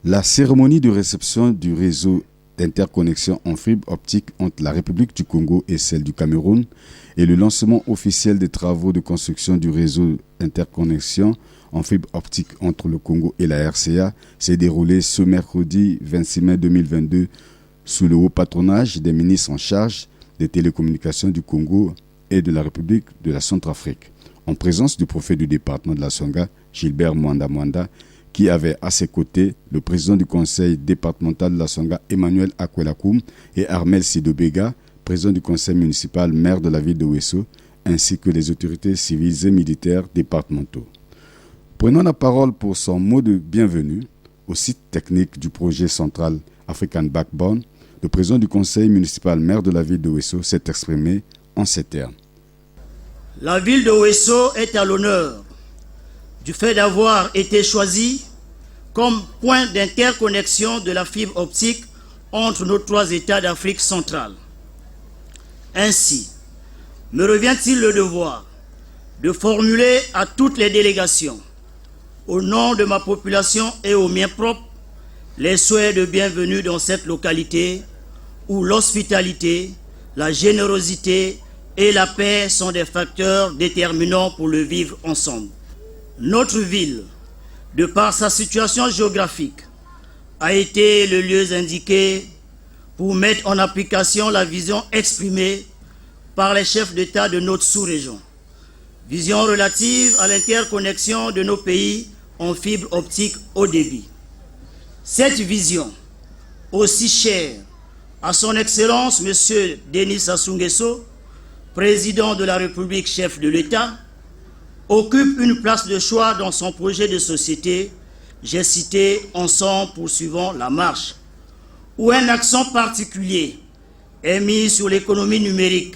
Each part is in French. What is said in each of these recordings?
La cérémonie de réception du réseau d'interconnexion en fibre optique entre la République du Congo et celle du Cameroun et le lancement officiel des travaux de construction du réseau d'interconnexion en fibre optique entre le Congo et la RCA s'est déroulé ce mercredi 26 mai 2022 sous le haut patronage des ministres en charge des télécommunications du Congo et de la République de la Centrafrique, en présence du préfet du département de la Songa, Gilbert Mwanda, qui avait à ses côtés le président du conseil départemental de la Songa, Emmanuel Akwelakoum, et Armel Sidobega, président du conseil municipal, maire de la ville de Ouesso, ainsi que les autorités civiles et militaires départementaux. Prenons la parole pour son mot de bienvenue au site technique du projet central African Backbone. Le président du conseil municipal, maire de la ville de Ouesso, s'est exprimé en ces termes. La ville de Ouesso est à l'honneur du fait d'avoir été choisie comme point d'interconnexion de la fibre optique entre nos trois États d'Afrique centrale. Ainsi, me revient-il le devoir de formuler à toutes les délégations, au nom de ma population et au mien propre, les souhaits de bienvenue dans cette localité où l'hospitalité, la générosité et la paix sont des facteurs déterminants pour le vivre ensemble. Notre ville, de par sa situation géographique, a été le lieu indiqué pour mettre en application la vision exprimée par les chefs d'État de notre sous-région. Vision relative à l'interconnexion de nos pays en fibre optique haut débit. Cette vision, aussi chère à son Excellence M. Denis Sassou Nguesso, président de la République, chef de l'État, occupe une place de choix dans son projet de société, j'ai cité Ensemble poursuivant la marche, où un accent particulier est mis sur l'économie numérique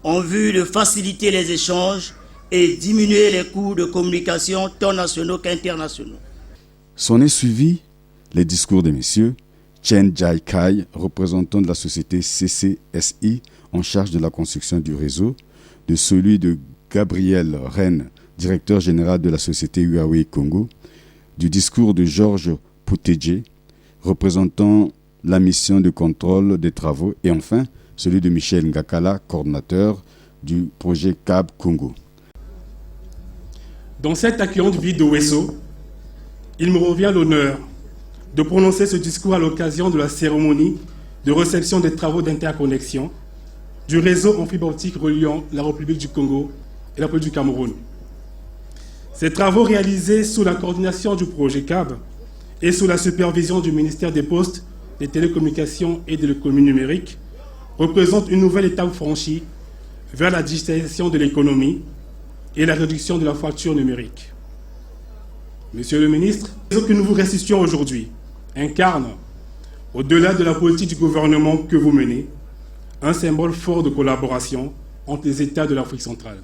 en vue de faciliter les échanges et diminuer les coûts de communication tant nationaux qu'internationaux. S'en est suivi les discours des messieurs Chen Jai Kai, représentant de la société CCSI en charge de la construction du réseau, de celui de Gabriel Rennes, directeur général de la société Huawei Congo, du discours de Georges Poutédjé, représentant la mission de contrôle des travaux, et enfin celui de Michel Ngakala, coordinateur du projet CAB Congo. Dans cette accueillante ville de Ouesso, il me revient l'honneur de prononcer ce discours à l'occasion de la cérémonie de réception des travaux d'interconnexion du réseau en fibre optique reliant la République du Congo et la République du Cameroun. Ces travaux réalisés sous la coordination du projet CAB et sous la supervision du ministère des Postes, des Télécommunications et de l'économie numérique représentent une nouvelle étape franchie vers la digitalisation de l'économie et la réduction de la fracture numérique. Monsieur le ministre, ce que nous vous restituons aujourd'hui incarne, au-delà de la politique du gouvernement que vous menez, un symbole fort de collaboration entre les États de l'Afrique centrale.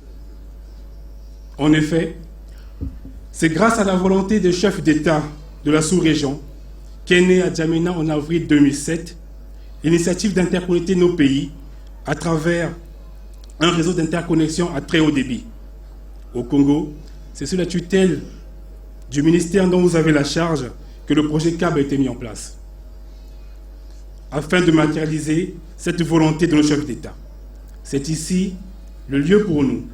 En effet, c'est grâce à la volonté des chefs d'État de la sous-région qu'est née à Djamena en avril 2007 l'initiative d'interconnecter nos pays à travers un réseau d'interconnexion à très haut débit. Au Congo, c'est sous la tutelle du ministère dont vous avez la charge que le projet CAB a été mis en place, afin de matérialiser cette volonté de nos chefs d'État. C'est ici le lieu pour nous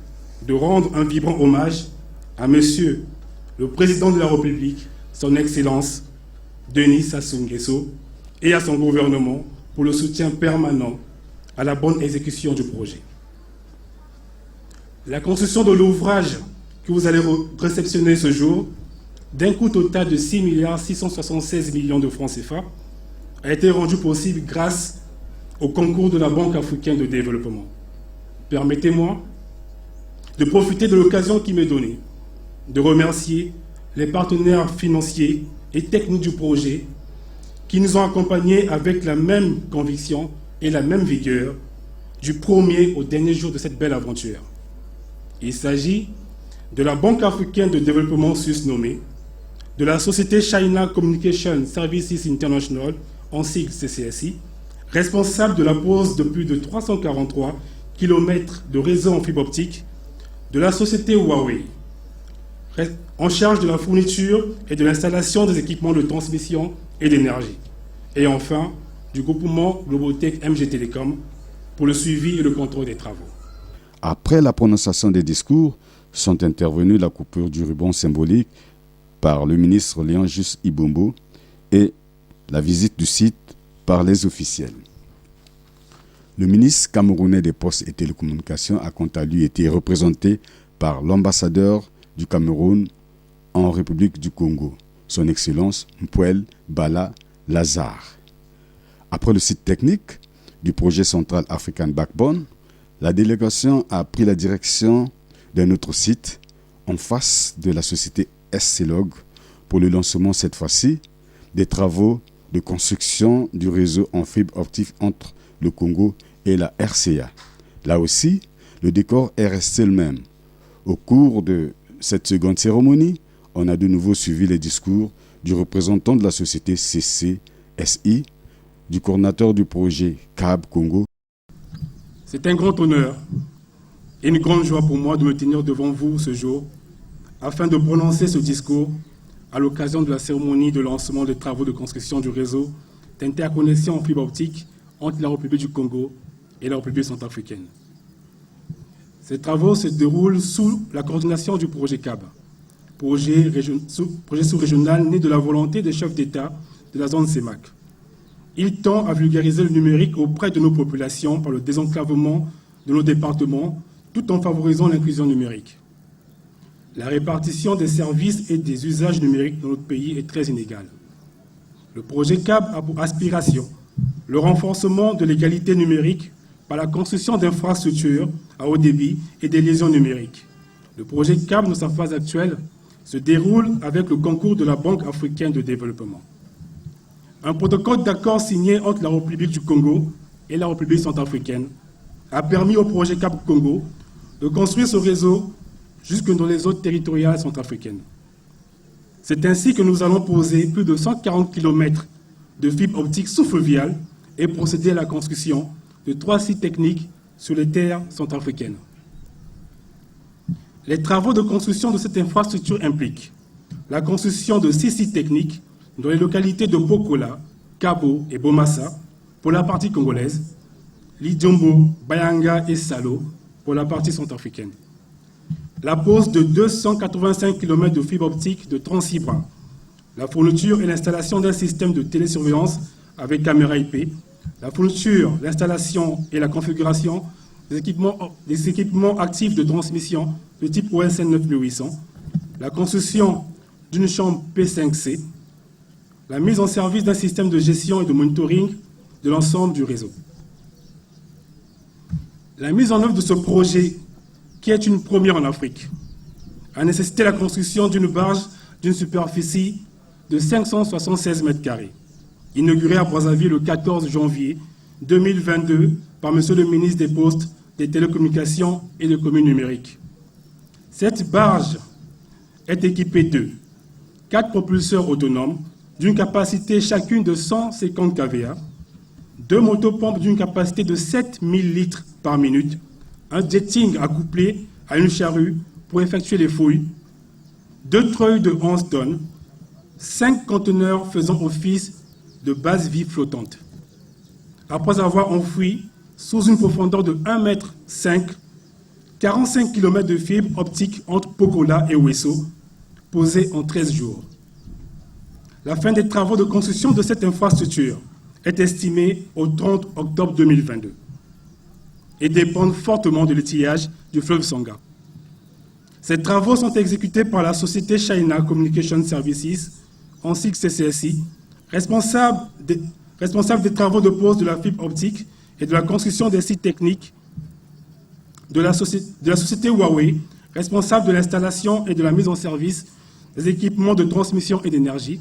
de rendre un vibrant hommage à Monsieur le Président de la République, son Excellence Denis Sassou Nguesso, et à son gouvernement pour le soutien permanent à la bonne exécution du projet. La construction de l'ouvrage que vous allez réceptionner ce jour, d'un coût total de 6 676 millions de francs CFA, a été rendue possible grâce au concours de la Banque africaine de développement. Permettez-moi de profiter de l'occasion qui m'est donnée de remercier les partenaires financiers et techniques du projet qui nous ont accompagnés avec la même conviction et la même vigueur du premier au dernier jour de cette belle aventure. Il s'agit de la Banque africaine de développement susnommée, de la société China Communication Services International, en sigle CCSI, responsable de la pose de plus de 343 km de réseau en fibre optique, de la société Huawei, en charge de la fourniture et de l'installation des équipements de transmission et d'énergie. Et enfin, du groupement Globotech MG Télécom pour le suivi et le contrôle des travaux. Après la prononciation des discours, sont intervenus la coupure du ruban symbolique par le ministre Léon Juste Ibombo et la visite du site par les officiels. Le ministre camerounais des Postes et Télécommunications a quant à lui été représenté par l'ambassadeur du Cameroun en République du Congo, son Excellence Mpouel Bala Lazare. Après le site technique du projet central African Backbone, la délégation a pris la direction d'un autre site en face de la société SCLOG pour le lancement cette fois-ci des travaux de construction du réseau en fibre optique entre le Congo et la RCA. Là aussi, le décor est resté le même. Au cours de cette seconde cérémonie, on a de nouveau suivi les discours du représentant de la société CCSI, du coordinateur du projet CAB Congo. C'est un grand honneur et une grande joie pour moi de me tenir devant vous ce jour afin de prononcer ce discours à l'occasion de la cérémonie de lancement des travaux de construction du réseau d'interconnexion en fibre optique entre la République du Congo et la République centrafricaine. Ces travaux se déroulent sous la coordination du projet CAB, projet sous-régional né de la volonté des chefs d'État de la zone CEMAC. Il tend à vulgariser le numérique auprès de nos populations par le désenclavement de nos départements, tout en favorisant l'inclusion numérique. La répartition des services et des usages numériques dans notre pays est très inégale. Le projet CAB a pour aspiration le renforcement de l'égalité numérique par la construction d'infrastructures à haut débit et des liaisons numériques. Le projet CAB, dans sa phase actuelle, se déroule avec le concours de la Banque africaine de développement. Un protocole d'accord signé entre la République du Congo et la République centrafricaine a permis au projet CAB Congo de construire ce réseau jusque dans les zones territoriales centrafricaines. C'est ainsi que nous allons poser plus de 140 km de fibres optiques sous-fluviales et procéder à la construction de 3 sites techniques sur les terres centrafricaines. Les travaux de construction de cette infrastructure impliquent la construction de 6 sites techniques dans les localités de Bokola, Kabo et Bomassa pour la partie congolaise, Lidiombo, Bayanga et Salo pour la partie centrafricaine. La pose de 285 km de fibres optiques de transfibra, la fourniture et l'installation d'un système de télésurveillance avec caméra IP, la fourniture, l'installation et la configuration des équipements actifs de transmission de type OSN 9800, la construction d'une chambre P5C, la mise en service d'un système de gestion et de monitoring de l'ensemble du réseau. La mise en œuvre de ce projet, qui est une première en Afrique, a nécessité la construction d'une barge d'une superficie de 576 mètres carrés, inaugurée à Brazzaville le 14 janvier 2022 par M. le ministre des Postes, des Télécommunications et des Communes numériques. Cette barge est équipée de 4 propulseurs autonomes d'une capacité chacune de 150 kVA, 2 motopompes d'une capacité de 7000 litres par minute, un jetting accouplé à une charrue pour effectuer les fouilles, 2 treuils de 11 tonnes, 5 conteneurs faisant office de base vive flottante. Après avoir enfoui sous une profondeur de 1,5 m, 45 km de fibres optiques entre Pokola et Ouesso, posées en 13 jours. La fin des travaux de construction de cette infrastructure est estimée au 30 octobre 2022 et dépendent fortement de l'étillage du fleuve Sangha. Ces travaux sont exécutés par la société China Communication Services, en sigle CCSI, responsable des travaux de pose de la fibre optique et de la construction des sites techniques, de la société Huawei, responsable de l'installation et de la mise en service des équipements de transmission et d'énergie,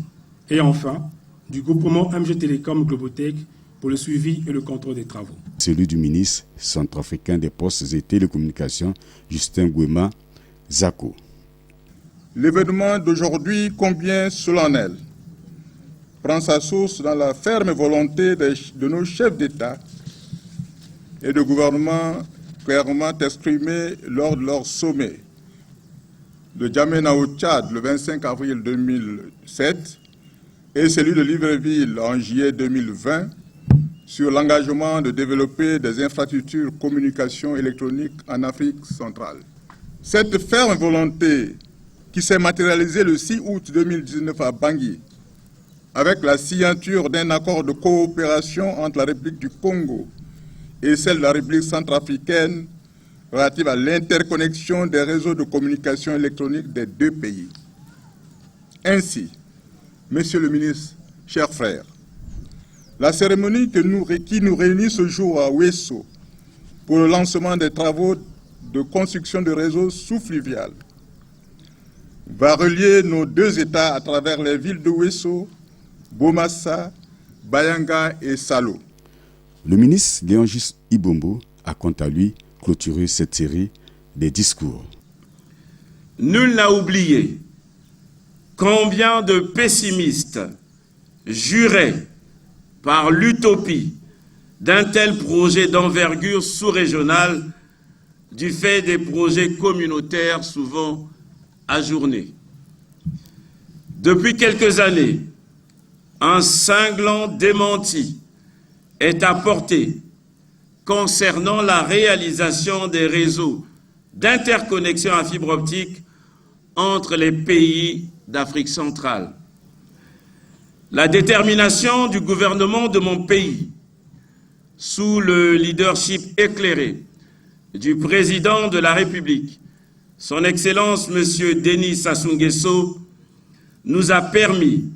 et enfin, du groupement MG Télécom Globotech pour le suivi et le contrôle des travaux. Celui du ministre centrafricain des Postes et Télécommunications, Justin Gouema Zako. L'événement d'aujourd'hui, combien solennel, prend sa source dans la ferme volonté de nos chefs d'État et de gouvernement clairement exprimée lors de leur sommet de Djamena au Tchad le 25 avril 2007 et celui de Libreville en juillet 2020 sur l'engagement de développer des infrastructures de communication électronique en Afrique centrale. Cette ferme volonté qui s'est matérialisée le 6 août 2019 à Bangui avec la signature d'un accord de coopération entre la République du Congo et celle de la République centrafricaine relative à l'interconnexion des réseaux de communication électronique des deux pays. Ainsi, Monsieur le ministre, chers frères, la cérémonie qui nous réunit ce jour à Ouesso pour le lancement des travaux de construction de réseaux sous-fluvial va relier nos deux États à travers les villes de Ouesso, Bomassa, Bayanga et Salo. Le ministre Léongis Ibombo a quant à lui clôturé cette série des discours. Nul n'a oublié combien de pessimistes juraient par l'utopie d'un tel projet d'envergure sous-régionale du fait des projets communautaires souvent ajournés. Depuis quelques années, un cinglant démenti est apporté concernant la réalisation des réseaux d'interconnexion à fibre optique entre les pays d'Afrique centrale. La détermination du gouvernement de mon pays, sous le leadership éclairé du président de la République, son Excellence M. Denis Sassou Nguesso, nous a permis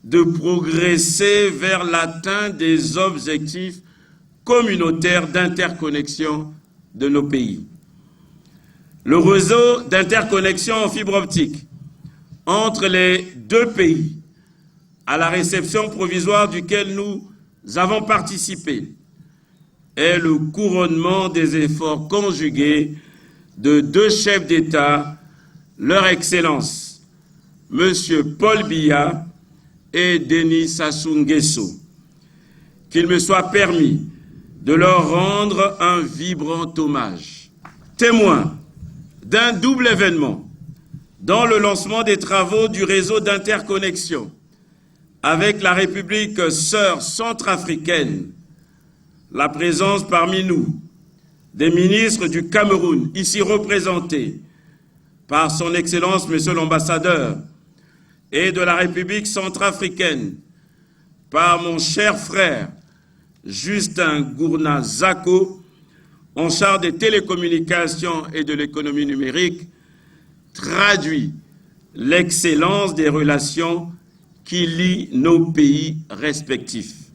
de progresser vers l'atteinte des objectifs communautaires d'interconnexion de nos pays. Le réseau d'interconnexion en fibre optique entre les deux pays, à la réception provisoire duquel nous avons participé, est le couronnement des efforts conjugués de deux chefs d'État, leur Excellence, M. Paul Biya et Denis Sassou Nguesso. Qu'il me soit permis de leur rendre un vibrant hommage. Témoin d'un double événement dans le lancement des travaux du réseau d'interconnexion avec la République sœur centrafricaine, la présence parmi nous des ministres du Cameroun, ici représentés par son Excellence, Monsieur l'ambassadeur, et de la République centrafricaine, par mon cher frère, Justin Gourna Zako, en charge des télécommunications et de l'économie numérique, traduit l'excellence des relations qui lient nos pays respectifs.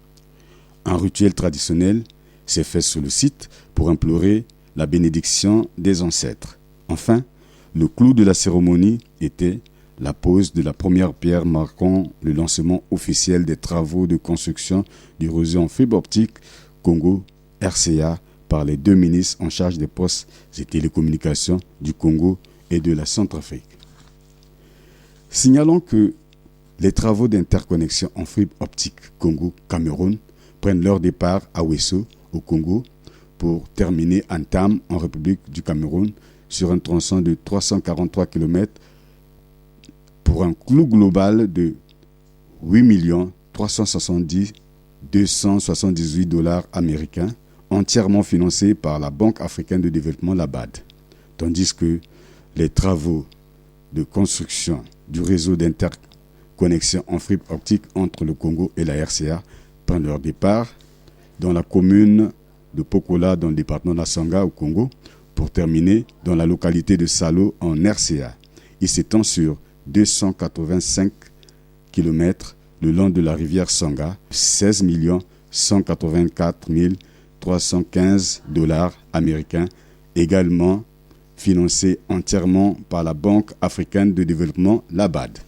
Un rituel traditionnel s'est fait sur le site pour implorer la bénédiction des ancêtres. Enfin, le clou de la cérémonie était la pose de la première pierre marquant le lancement officiel des travaux de construction du réseau en fibre optique Congo-RCA par les deux ministres en charge des postes et télécommunications du Congo et de la Centrafrique. Signalons que les travaux d'interconnexion en fibre optique Congo-Cameroun prennent leur départ à Ouesso, au Congo, pour terminer en Tam, en République du Cameroun, sur un tronçon de 343 km pour un coût global de 8 370 278 $ américains, entièrement financé par la Banque africaine de développement, la BAD. Tandis que les travaux de construction du réseau d'interconnexion en fibre optique entre le Congo et la RCA prennent leur départ dans la commune de Pokola, dans le département de la Sanga, au Congo, pour terminer dans la localité de Salo, en RCA. Il s'étend sur 285 km le long de la rivière Sanga, 16 184 315 $ américains, également financé entièrement par la Banque africaine de développement, la BAD.